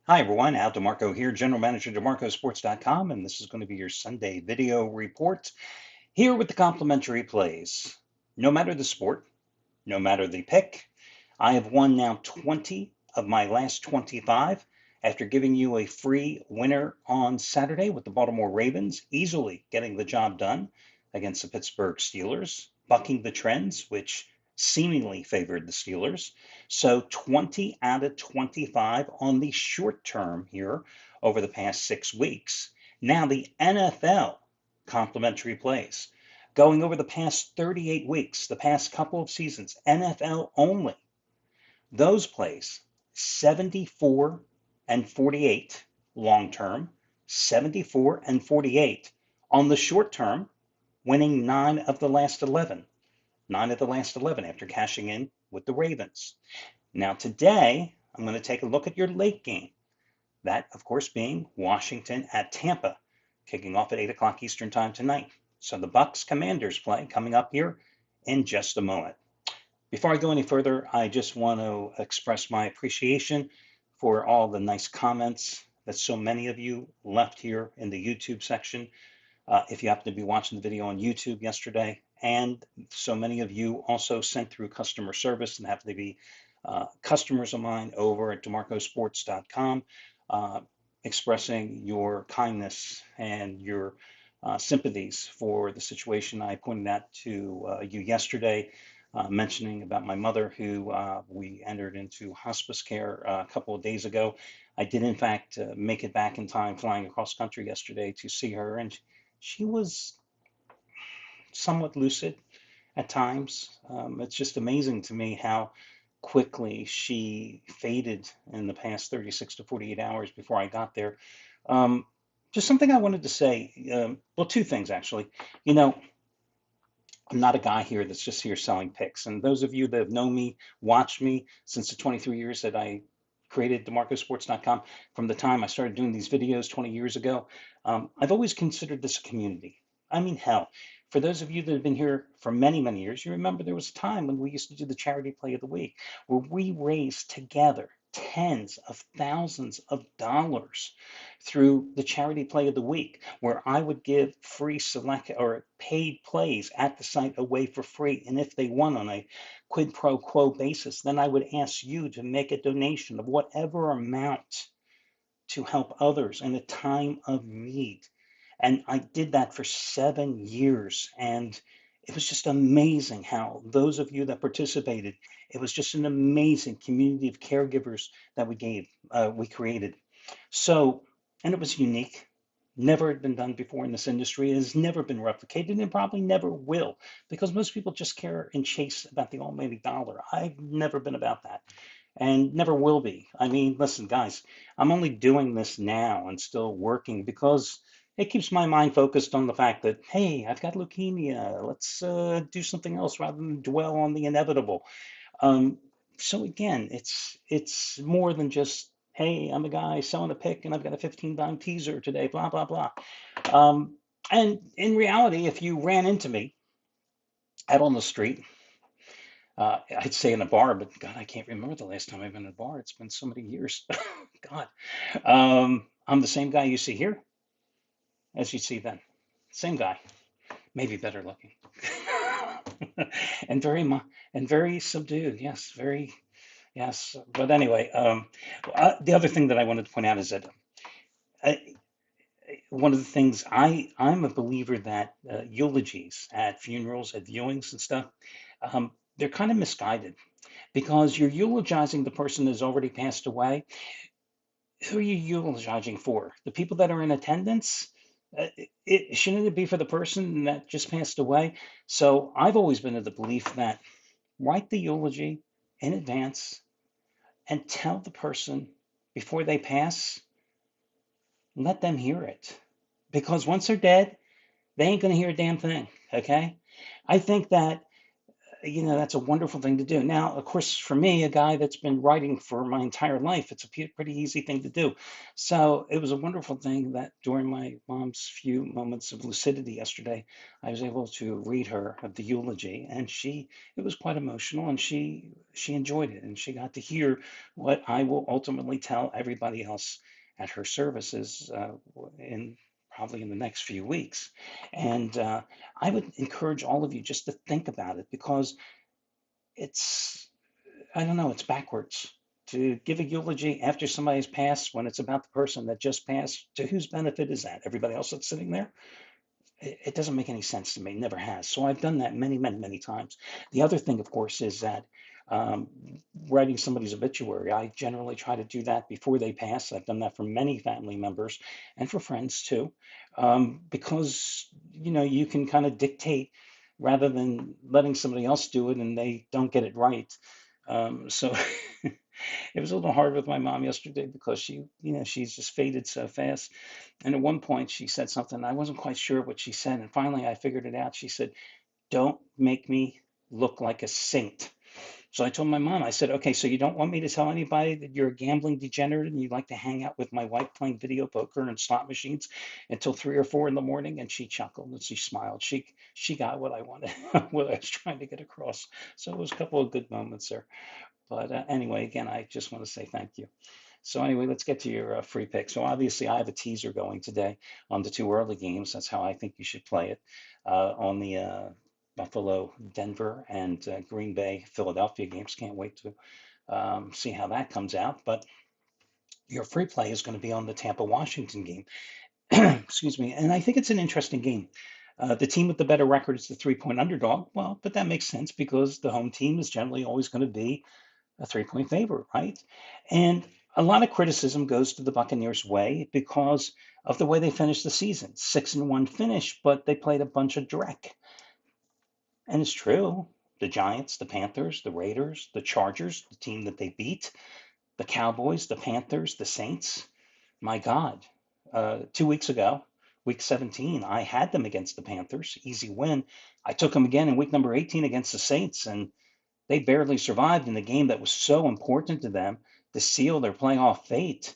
Hi everyone, Al DeMarco here, General Manager DeMarcoSports.com, and this is going to be your Sunday video report here with the complimentary plays. No matter the sport, no matter the pick, I have won now 20 of my last 25 after giving you a free winner on Saturday with the Baltimore Ravens, easily getting the job done against the Pittsburgh Steelers, bucking the trends, which seemingly favored the Steelers. So 20 out of 25 on the short term here over the past 6 weeks. Now the NFL complimentary plays. Going over the past 38 weeks, the past couple of seasons, NFL only, those plays 74 and 48 long term, 74 and 48 on the short term, winning 9 of the last 11. 9 of the last 11 after cashing in with the Ravens. Now, today, I'm going to take a look at your late game. That, of course, being Washington at Tampa, kicking off at 8 o'clock Eastern Time tonight. So the Bucs-Commanders play coming up here in just a moment. Before I go any further, I just want to express my appreciation for all the nice comments that so many of you left here in the YouTube section. If you happen to be watching the video on YouTube yesterday, and so many of you also sent through customer service and happen to be customers of mine over at DeMarcoSports.com, expressing your kindness and your sympathies for the situation I pointed out to you yesterday, mentioning about my mother who we entered into hospice care a couple of days ago. I did, in fact, make it back in time flying across country yesterday to see her, and she was somewhat lucid at times. It's just amazing to me how quickly she faded in the past 36 to 48 hours before I got there. Um, just something I wanted to say. Well, two things actually. You know, I'm not a guy here that's just here selling picks. And those of you that have known me, watched me since the 23 years that I created DeMarcoSports.com, from the time I started doing these videos 20 years ago, I've always considered this a community. I mean, hell, for those of you that have been here for many, many years, you remember there was a time when we used to do the charity play of the week where we raised together tens of thousands of dollars through the charity play of the week, where I would give free select or paid plays at the site away for free. And if they won on a quid pro quo basis, then I would ask you to make a donation of whatever amount to help others in a time of need. And I did that for 7 years. And it was just amazing how those of you that participated, it was just an amazing community of caregivers that we created. So, and it was unique. Never had been done before in this industry. It has never been replicated and probably never will because most people just care and chase about the almighty dollar. I've never been about that and never will be. I mean, listen, guys, I'm only doing this now and still working because it keeps my mind focused on the fact that, hey, I've got leukemia. Let's do something else rather than dwell on the inevitable. Um, so again, it's more than just, hey, I'm a guy selling a pick and I've got a 15 dime teaser today, blah blah blah. Um, and in reality, if you ran into me out on the street, I'd say in a bar, but God, I can't remember the last time I've been in a bar. It's been so many years. God, I'm the same guy you see here as you see then. Same guy, maybe better looking, and and very subdued. Yes, very. Yes, but anyway, the other thing that I wanted to point out is that I, one of the things I'm a believer that eulogies at funerals, at viewings and stuff, they're kind of misguided because you're eulogizing the person that's already passed away. Who are you eulogizing for? The people that are in attendance? Shouldn't it be for the person that just passed away? So I've always been of the belief that write the eulogy in advance and tell the person before they pass, let them hear it. Because once they're dead, they ain't going to hear a damn thing. Okay. I think that that's a wonderful thing to do. Now, of course, for me, a guy that's been writing for my entire life, it's a pretty easy thing to do. So it was a wonderful thing that during my mom's few moments of lucidity yesterday, I was able to read her the eulogy, and it was quite emotional, and she enjoyed it, and she got to hear what I will ultimately tell everybody else at her services in probably in the next few weeks. And I would encourage all of you just to think about it because it's, I don't know, it's backwards. To give a eulogy after somebody's passed when it's about the person that just passed, to whose benefit is that? Everybody else that's sitting there? It doesn't make any sense to me, never has. So I've done that many, many, many times. The other thing, of course, is that um, writing somebody's obituary, I generally try to do that before they pass. I've done that for many family members and for friends too, because you can kind of dictate rather than letting somebody else do it and they don't get it right. So it was a little hard with my mom yesterday because she's just faded so fast. And at one point, she said something. I wasn't quite sure what she said. And finally, I figured it out. She said, "Don't make me look like a saint." So I told my mom, I said, "Okay, so you don't want me to tell anybody that you're a gambling degenerate and you like to hang out with my wife playing video poker and slot machines until 3 or 4 in the morning?" And she chuckled and she smiled. She got what I wanted, what I was trying to get across. So it was a couple of good moments there. But anyway, again, I just want to say thank you. So anyway, let's get to your free pick. So obviously, I have a teaser going today on the two early games. That's how I think you should play it on the Buffalo, Denver, and Green Bay, Philadelphia games. Can't wait to see how that comes out. But your free play is going to be on the Tampa, Washington game. Excuse me. And I think it's an interesting game. The team with the better record is the 3-point underdog. Well, but that makes sense because the home team is generally always going to be a 3-point favorite, right? And a lot of criticism goes to the Buccaneers' way because of the way they finished the season. 6-1 finish, but they played a bunch of dreck. And it's true. The Giants, the Panthers, the Raiders, the Chargers, the team that they beat, the Cowboys, the Panthers, the Saints. My God. 2 weeks ago, week 17, I had them against the Panthers. Easy win. I took them again in week number 18 against the Saints, and they barely survived in the game that was so important to them to seal their playoff fate.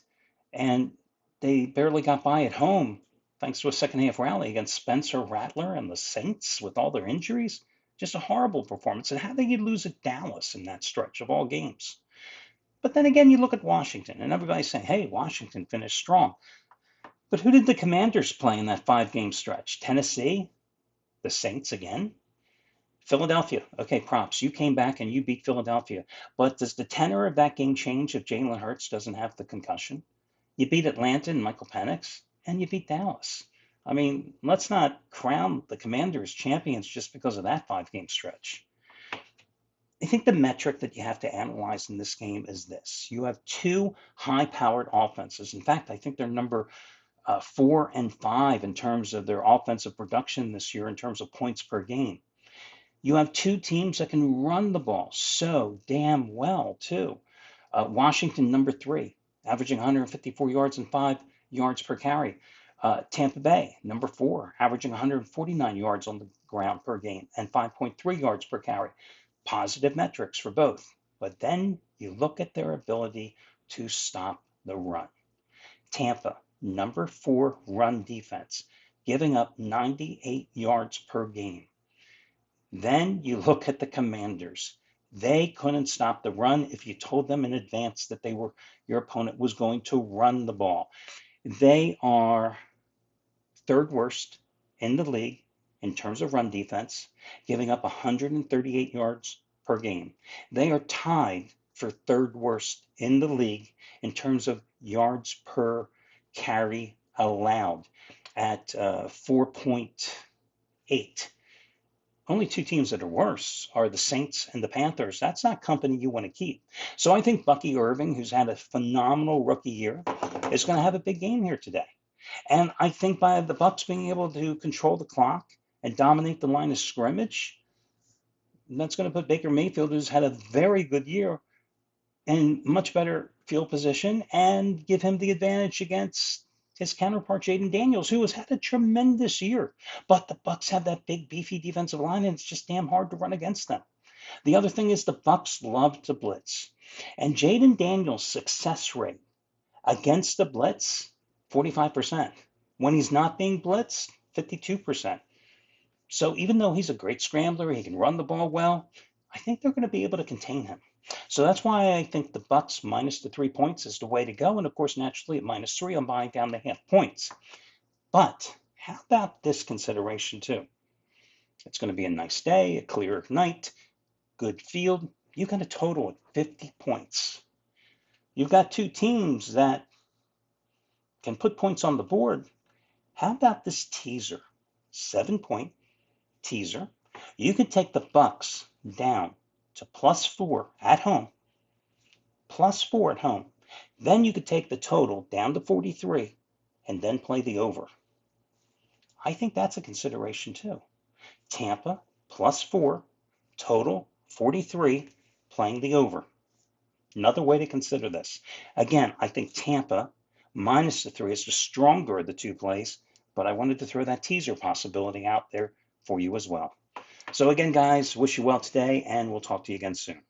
And they barely got by at home thanks to a second half rally against Spencer Rattler and the Saints with all their injuries. Just a horrible performance. And how did you lose at Dallas in that stretch of all games? But then again, you look at Washington, and everybody's saying, hey, Washington finished strong. But who did the Commanders play in that 5-game stretch? Tennessee? The Saints again? Philadelphia. Okay, props. You came back and you beat Philadelphia. But does the tenor of that game change if Jalen Hurts doesn't have the concussion? You beat Atlanta and Michael Penix, and you beat Dallas. I mean, let's not crown the Commanders champions just because of that 5-game stretch. I think the metric that you have to analyze in this game is this. You have two high-powered offenses. In fact, I think they're number 4 and 5 in terms of their offensive production this year in terms of points per game. You have two teams that can run the ball so damn well, too. Washington, number 3, averaging 154 yards and 5 yards per carry. Tampa Bay, number 4, averaging 149 yards on the ground per game and 5.3 yards per carry. Positive metrics for both. But then you look at their ability to stop the run. Tampa, number 4 run defense, giving up 98 yards per game. Then you look at the Commanders. They couldn't stop the run if you told them in advance that your opponent was going to run the ball. They are 3rd worst in the league in terms of run defense, giving up 138 yards per game. They are tied for 3rd worst in the league in terms of yards per carry allowed at 4.8. Only two teams that are worse are the Saints and the Panthers. That's not company you want to keep. So I think Bucky Irving, who's had a phenomenal rookie year, is going to have a big game here today. And I think by the Bucs being able to control the clock and dominate the line of scrimmage, that's going to put Baker Mayfield, who's had a very good year, in much better field position and give him the advantage against his counterpart, Jaden Daniels, who has had a tremendous year. But the Bucs have that big, beefy defensive line, and it's just damn hard to run against them. The other thing is the Bucs love to blitz. And Jaden Daniels' success rate against the blitz, 45%. When he's not being blitzed, 52%. So even though he's a great scrambler, he can run the ball well, I think they're going to be able to contain him. So that's why I think the Bucs minus the 3 points is the way to go. And of course, naturally at -3, I'm buying down the half points. But how about this consideration too? It's going to be a nice day, a clear night, good field. You got a total of 50 points. You've got two teams that can put points on the board. How about this teaser? 7-point teaser. You could take the Bucs down to +4 at home. +4 at home. Then you could take the total down to 43 and then play the over. I think that's a consideration too. Tampa +4, total 43, playing the over. Another way to consider this. Again, I think Tampa minus the 3 is the stronger of the two plays, but I wanted to throw that teaser possibility out there for you as well. So again, guys, wish you well today, and we'll talk to you again soon.